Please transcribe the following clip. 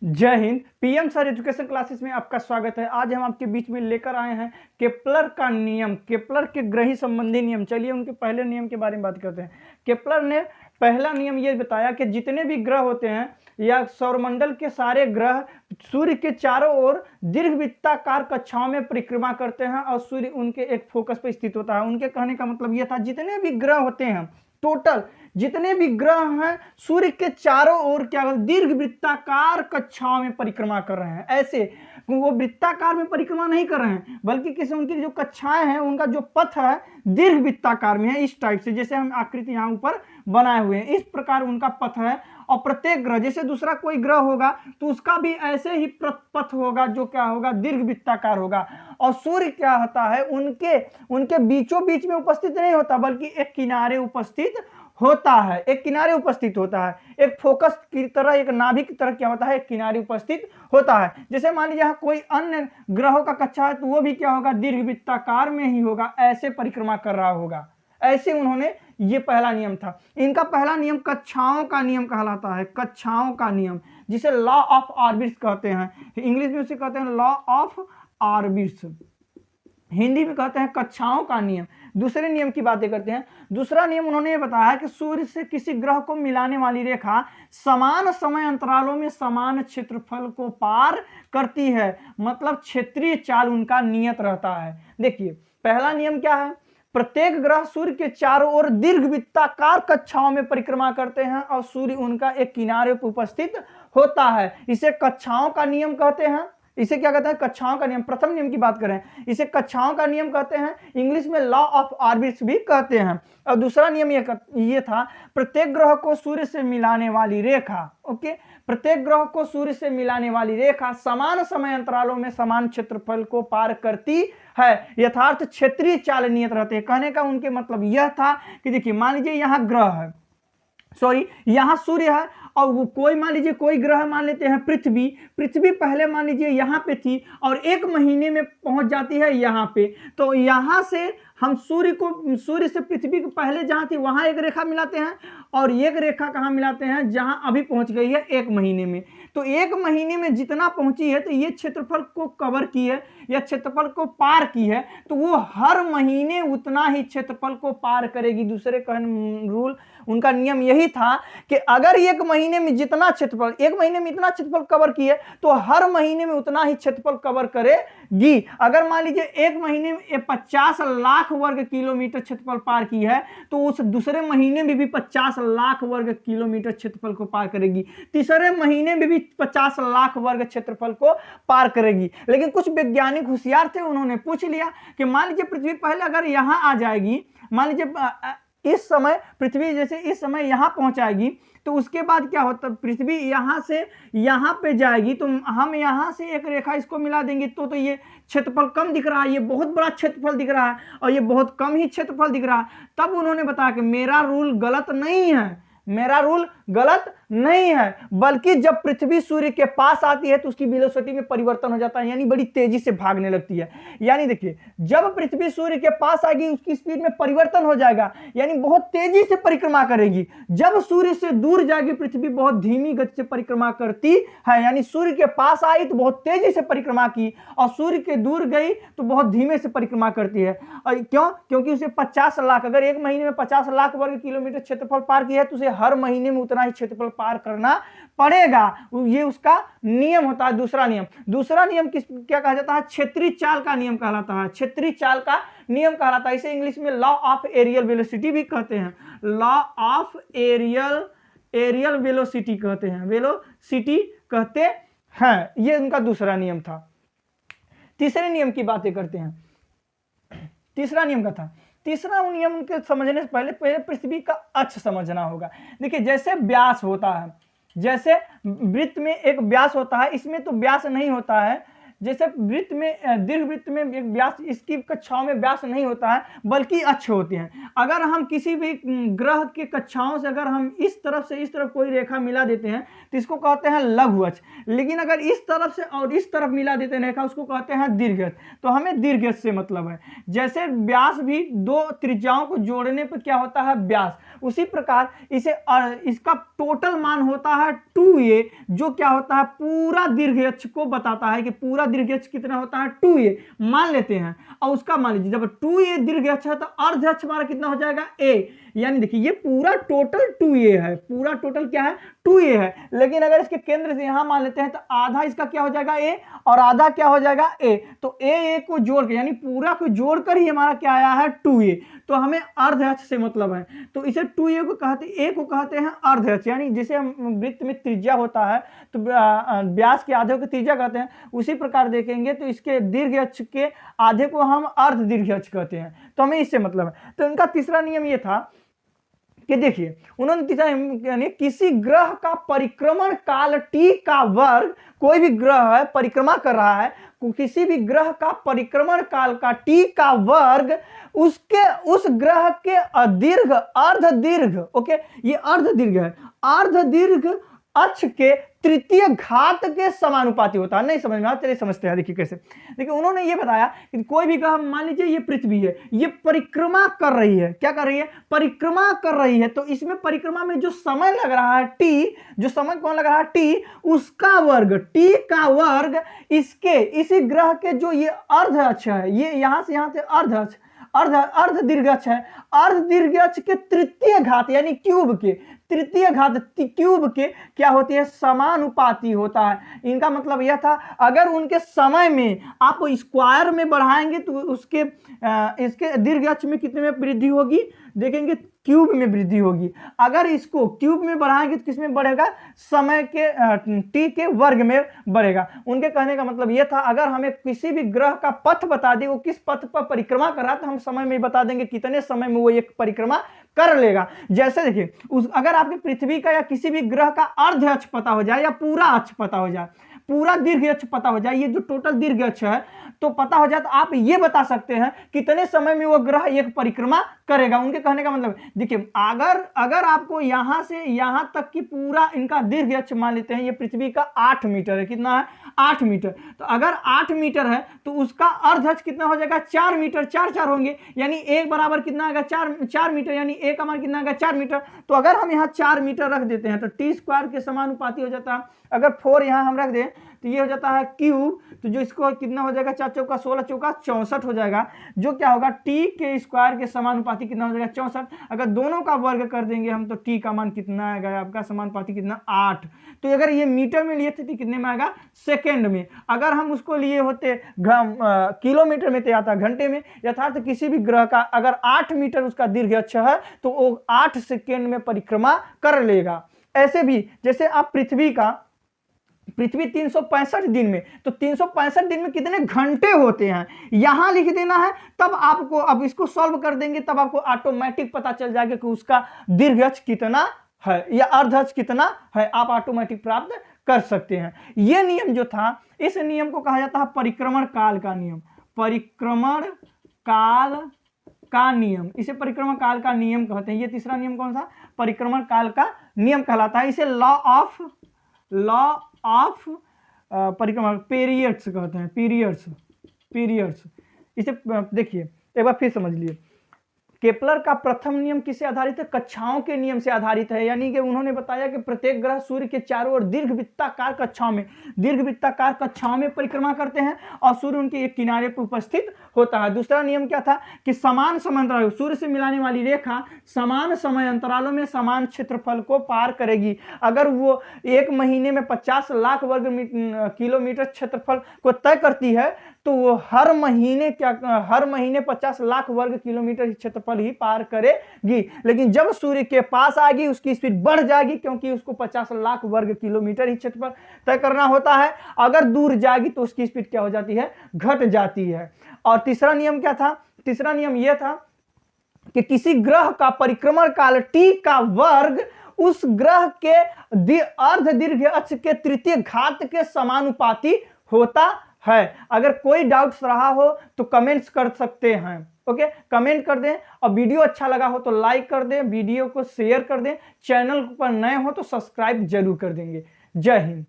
जय Hind. PM sir education classes में आपका स्वागत है। आज हम आपके बीच में लेकर आए हैं केप्लर का नियम, केप्लर के ग्रही संबंधी नियम। चलिए उनके पहले नियम के बारे में बात करते हैं। केप्लर ने पहला नियम ये बताया कि जितने भी ग्रह होते हैं या सौरमंडल के सारे ग्रह सूर्य के चारों ओर दीर्घवृत्ताकार कक्षाओं में परिक्रमा करते हैं और सूर्य उनके एक फोकस पर स्थित होता है। उनके कहने का मतलब यह था जितने भी ग्रह होते हैं, टोटल जितने भी ग्रह हैं सूर्य के चारों ओर क्या दीर्घ वृत्ताकार कक्षाओं में परिक्रमा कर रहे हैं। ऐसे वो वृत्ताकार में परिक्रमा नहीं कर रहे हैं बल्कि किसी उनकी जो कक्षाएं हैं उनका जो पथ है दीर्घ वृत्ताकार में है, इस टाइप से जैसे हम आकृति यहाँ ऊपर बनाए हुए हैं, इस प्रकार उनका पथ है। और प्रत्येक ग्रह जैसे दूसरा कोई ग्रह होगा तो उसका भी ऐसे ही पथ होगा जो क्या होगा दीर्घ वृत्ताकार होगा। और सूर्य क्या होता है उनके बीचों बीच में उपस्थित नहीं होता बल्कि एक किनारे उपस्थित होता है, एक किनारे उपस्थित होता है, एक फोकस की तरह, एक नाभिक की तरह क्या होता है, एक किनारे उपस्थित होता है। जैसे मान लीजिए यहाँ कोई अन्य ग्रहों का कक्षा है तो वो भी क्या होगा दीर्घवृत्ताकार में ही होगा, ऐसे परिक्रमा कर रहा होगा। ऐसे उन्होंने ये पहला नियम था। इनका पहला नियम कक्षाओं का नियम कहलाता है, कक्षाओं का नियम, जिसे लॉ ऑफ ऑर्बिट्स कहते हैं। इंग्लिश में उसे कहते हैं लॉ ऑफ ऑर्बिट्स, हिंदी में कहते हैं कक्षाओं का नियम। दूसरे नियम की बातें करते हैं। दूसरा नियम उन्होंने ये बताया कि सूर्य से किसी ग्रह को मिलाने वाली रेखा समान समय अंतरालों में समान क्षेत्रफल को पार करती है, मतलब क्षेत्रीय चाल उनका नियत रहता है। देखिए पहला नियम क्या है, प्रत्येक ग्रह सूर्य के चारों ओर दीर्घवृत्ताकार कक्षाओं में परिक्रमा करते हैं और सूर्य उनका एक किनारे पर उपस्थित होता है। इसे कक्षाओं का नियम कहते हैं। इसे क्या कहते हैं कक्षाओं का नियम। प्रथम नियम की बात करें इसे कक्षाओं का नियम कहते हैं, इंग्लिश में लॉ ऑफ ऑर्बिट्स भी कहते हैं। और दूसरा नियम ये था प्रत्येक ग्रह को सूर्य से मिलाने वाली रेखा, ओके, प्रत्येक ग्रह को सूर्य से मिलाने वाली रेखा समान समय अंतरालों में समान क्षेत्रफल को पार करती है, यथार्थ क्षेत्रीय चाल नियत रहते हैं। कहने का उनके मतलब यह था कि देखिए मान लीजिए यहाँ ग्रह है, सॉरी यहाँ सूर्य है और वो कोई मान लीजिए कोई ग्रह मान लेते हैं पृथ्वी, पृथ्वी पहले मान लीजिए यहाँ पे थी और एक महीने में पहुंच जाती है यहाँ पे। तो यहाँ से हम सूर्य से पृथ्वी को पहले जहाँ थी वहाँ एक रेखा मिलाते हैं और एक रेखा कहाँ मिलाते हैं जहाँ अभी पहुँच गई है एक महीने में। तो एक महीने में जितना पहुंची है तो ये क्षेत्रफल को कवर की है या क्षेत्रफल को पार की है तो वो हर महीने उतना ही क्षेत्रफल को पार करेगी। दूसरे रूल उनका नियम यही था कि अगर एक महीने में जितना क्षेत्रफल, एक महीने में इतना क्षेत्रफल कवर की है तो हर महीने में उतना ही क्षेत्रफल कवर करेगी। अगर मान लीजिए एक महीने में 50 लाख वर्ग किलोमीटर क्षेत्रफल पार की है तो उस दूसरे महीने में भी 50 लाख वर्ग किलोमीटर क्षेत्रफल को पार करेगी, तीसरे महीने में भी 50 लाख वर्ग क्षेत्रफल को पार करेगी। लेकिन कुछ वैज्ञानिक होशियार थे, उन्होंने पूछ लिया कि मान लीजिए पृथ्वी पहले अगर यहां आ जाएगी, मान लीजिए इस समय पृथ्वी जैसे इस समय यहां पहुंचाएगी तो उसके बाद क्या होता है पृथ्वी यहां से यहां पे जाएगी तो हम यहां से एक रेखा इसको मिला देंगे तो ये क्षेत्रफल कम दिख रहा है, ये बहुत बड़ा क्षेत्रफल दिख रहा है और ये बहुत कम ही क्षेत्रफल दिख रहा है। तब उन्होंने बताया कि मेरा रूल गलत नहीं है, मेरा रूल गलत नहीं है, बल्कि जब पृथ्वी सूर्य के पास आती है तो उसकी वेलोसिटी में परिवर्तन हो जाता है, यानी बड़ी तेजी से भागने लगती है। यानी देखिए जब पृथ्वी सूर्य के पास आएगी उसकी स्पीड में परिवर्तन हो जाएगा, यानी बहुत तेजी से परिक्रमा करेगी। जब सूर्य से दूर जाएगी पृथ्वी बहुत धीमी गति से परिक्रमा करती है, यानी सूर्य के पास आई तो बहुत तेजी से परिक्रमा की और सूर्य के दूर गई तो बहुत धीमे से परिक्रमा करती है। क्यों? क्योंकि उसे 50 लाख, अगर एक महीने में 50 लाख वर्ग किलोमीटर क्षेत्रफल पार किया है तो उसे हर महीने में उतना ही क्षेत्रफल पार करना पड़ेगा। ये उसका नियम होता है। दूसरा नियम क्या कहा जाता है, क्षेत्रीय चाल का नियम कहलाता है, क्षेत्रीय चाल का नियम कहलाता है। इसे इंग्लिश में लॉ ऑफ एरियल वेलोसिटी भी कहते हैं, लॉ ऑफ एरियल वेलोसिटी कहते हैं, वेलोसिटी कहते हैं। ये उनका दूसरा नियम था। तीसरे नियम की बातें करते हैं। तीसरा नियम का था, तीसरा नियम उनके समझने से पहले पृथ्वी का अक्ष समझना होगा। देखिए जैसे व्यास होता है, जैसे वृत्त में एक व्यास होता है, इसमें तो व्यास नहीं होता है, जैसे वृत्त में दीर्घ वृत्त में एक व्यास, इसकी कक्षाओं में व्यास नहीं होता है बल्कि अक्ष होते हैं। अगर हम किसी भी ग्रह के कक्षाओं से अगर हम इस तरफ से इस तरफ कोई रेखा मिला देते हैं तो इसको कहते हैं लघु अक्ष, लेकिन अगर इस तरफ से और इस तरफ मिला देते हैं रेखा उसको कहते हैं दीर्घ अक्ष। तो हमें दीर्घ अक्ष से मतलब है। जैसे व्यास भी दो त्रिज्याओं को जोड़ने पर क्या होता है व्यास, उसी प्रकार इसका टोटल मान होता है 2a, जो क्या होता है पूरा दीर्घ अक्ष को बताता है कि पूरा दीर्घ अक्ष कितना होता है 2a मान लेते हैं। और उसका मान लीजिए जब 2a दीर्घ अक्ष है तो अर्ध अक्ष हमारा कितना हो जाएगा a, यानी देखिए ये पूरा टोटल 2a है, पूरा टोटल क्या है 2a है। लेकिन अगर इसके केंद्र से यहां मान लेते हैं तो आधा इसका क्या हो जाएगा a और आधा क्या हो जाएगा a, तो a को जोड़ के यानी पूरा को जोड़कर ही हमारा क्या आया है 2a। तो हमें अर्ध अक्ष से मतलब है, तो इसे 2a को कहते हैं अर्ध अक्ष। यानी जैसे हम वृत्त में त्रिज्या होता है तो व्यास के आधे को त्रिज्या कहते हैं, उसी प्रकार देखेंगे तो इसके दीर्घ अक्ष के आधे को हम अर्ध दीर्घ अक्ष कहते हैं। तो हमें इससे मतलब है। तो इनका तीसरा नियम ये था कि देखिए उन्होंने तीसरा यानी किसी ग्रह का परिक्रमण काल t का वर्ग, कोई भी ग्रह है परिक्रमा कर रहा है, किसी भी ग्रह का परिक्रमण काल का t का वर्ग उसके उस ग्रह के दीर्घ अर्ध दीर्घ, ओके ये अर्ध दीर्घ है, अर्ध दीर्घ अक्ष के तृतीय घात के समानुपाती होता है। नहीं समझ में आता, चलिए समझते हैं। देखिए कैसे, देखिए उन्होंने ये बताया कि कोई भी ग्रह, मान लीजिए ये पृथ्वी है, ये परिक्रमा कर रही है, क्या कर रही है परिक्रमा कर रही है, तो इसमें परिक्रमा में जो समय लग रहा है t, जो समय कौन लग रहा है t, उसका वर्ग, t का वर्ग इसके इसी ग्रह के जो ये अर्ध अक्ष है, ये यहां से अर्ध अक्ष अर्ध दीर्घ अक्ष है, अर्ध दीर्घ अक्ष के तृतीय घात यानी क्यूब के तृतीय घात क्यूब के क्या होती है समानुपाती होता है। इनका मतलब यह था अगर उनके समय में आप स्क्वायर में बढ़ाएंगे तो उसके इसके दीर्घ अक्ष में कितने में वृद्धि होगी, देखेंगे क्यूब में वृद्धि होगी। अगर इसको क्यूब में बढ़ाएंगे तो किसमें बढ़ेगा, समय के t के वर्ग में बढ़ेगा। उनके कहने का मतलब यह था अगर हमें किसी भी ग्रह का पथ बता दे, वो किस पथ पर परिक्रमा कर रहा है, तो हम समय में बता देंगे कितने समय में वो एक परिक्रमा कर लेगा। जैसे देखिए अगर आपके पृथ्वी का या किसी भी ग्रह का अर्ध अक्ष पता हो जाए या पूरा अक्ष पता हो जाए, पूरा दीर्घ अक्ष पता हो जाए, ये जो टोटल दीर्घ अक्ष है तो पता हो जाए, तो आप ये बता सकते हैं कितने समय में वो ग्रह एक परिक्रमा करेगा। उनके कहने का मतलब देखिए अगर आपको यहां से यहां तक की पूरा इनका दीर्घ अक्ष मान लेते हैं, ये पृथ्वी का 8 मीटर है, कितना है 8 मीटर, तो अगर 8 मीटर है तो उसका अर्ध अक्ष कितना हो जाएगा 4 मीटर, 4 होंगे, यानी एक बराबर कितना आएगा 4 मीटर, यानी एक हमारा कितना आएगा 4 मीटर। तो अगर हम यहाँ 4 मीटर रख देते हैं तो टी स्क्वायर के समानुपाती हो जाता है। अगर 4 यहाँ हम रख दें तो ये हो जाता है क्यूब, तो जो इसको कितना हो जाएगा 4 चौका 16 चौका 64 हो जाएगा, जो क्या होगा टी के स्क्वायर के समानुपाती कितना हो जाएगा 64। अगर दोनों का वर्ग कर देंगे हम तो टी का मान कितना आएगा आपका समानुपाती कितना 8। तो अगर ये मीटर में लिए थे तो कितने में आएगा सेकेंड में, अगर हम उसको लिए होते किलोमीटर में तो आता घंटे में। यथार्थ किसी भी ग्रह का अगर 8 मीटर उसका दीर्घ अक्ष है तो वो 8 सेकेंड में परिक्रमा कर लेगा। ऐसे भी जैसे आप पृथ्वी 365 दिन में, तो 365 दिन में कितने घंटे होते हैं यहां लिख देना है, तब आपको अब इसको सॉल्व कर देंगे तब आपको ऑटोमेटिक पता चल जाएगा कि उसका दीर्घ अक्ष कितना है या अर्ध अक्ष कितना है, आप ऑटोमेटिक प्राप्त कर सकते हैं। यह नियम जो था, इस नियम को कहा जाता है परिक्रमण काल का नियम, परिक्रमण काल का नियम, इसे परिक्रमण काल का नियम कहते हैं। ये तीसरा नियम कौन सा, परिक्रमण काल का नियम कहलाता है। इसे लॉ ऑफ परिक्रमण पीरियड्स कहते हैं, पीरियड्स। इसे देखिए एक बार फिर समझ लिए, केपलर का प्रथम नियम किससे आधारित है, कक्षाओं के नियम से आधारित है। यानी कि उन्होंने बताया कि प्रत्येक ग्रह सूर्य के चारों ओर दीर्घवृत्ताकार कक्षाओं में परिक्रमा करते हैं और सूर्य उनके एक किनारे पर उपस्थित होता है। दूसरा नियम क्या था कि समान समय अंतराल, सूर्य से मिलाने वाली रेखा समान समय अंतरालों में समान क्षेत्रफल को पार करेगी। अगर वो एक महीने में 50 लाख वर्ग किलोमीटर क्षेत्रफल को तय करती है तो वो हर महीने 50 लाख वर्ग किलोमीटर क्षेत्रफल ही पार करेगी। लेकिन जब सूर्य के पास आएगी उसकी स्पीड बढ़ जाएगी, क्योंकि उसको 50 लाख वर्ग किलोमीटर ही क्षेत्रफल तय करना होता है। अगर दूर जाएगी तो उसकी स्पीड क्या हो जाती है, घट जाती है। और तीसरा नियम क्या था, तीसरा नियम यह था कि किसी ग्रह का परिक्रमण काल t का वर्ग उस ग्रह के अर्ध दीर्घ अक्ष के तृतीय घात के समानुपाती होता है। अगर कोई डाउट्स रहा हो तो कमेंट्स कर सकते हैं। ओके, कमेंट कर दें, और वीडियो अच्छा लगा हो तो लाइक कर दें, वीडियो को शेयर कर दें, चैनल पर नए हो तो सब्सक्राइब जरूर कर देंगे। जय हिंद।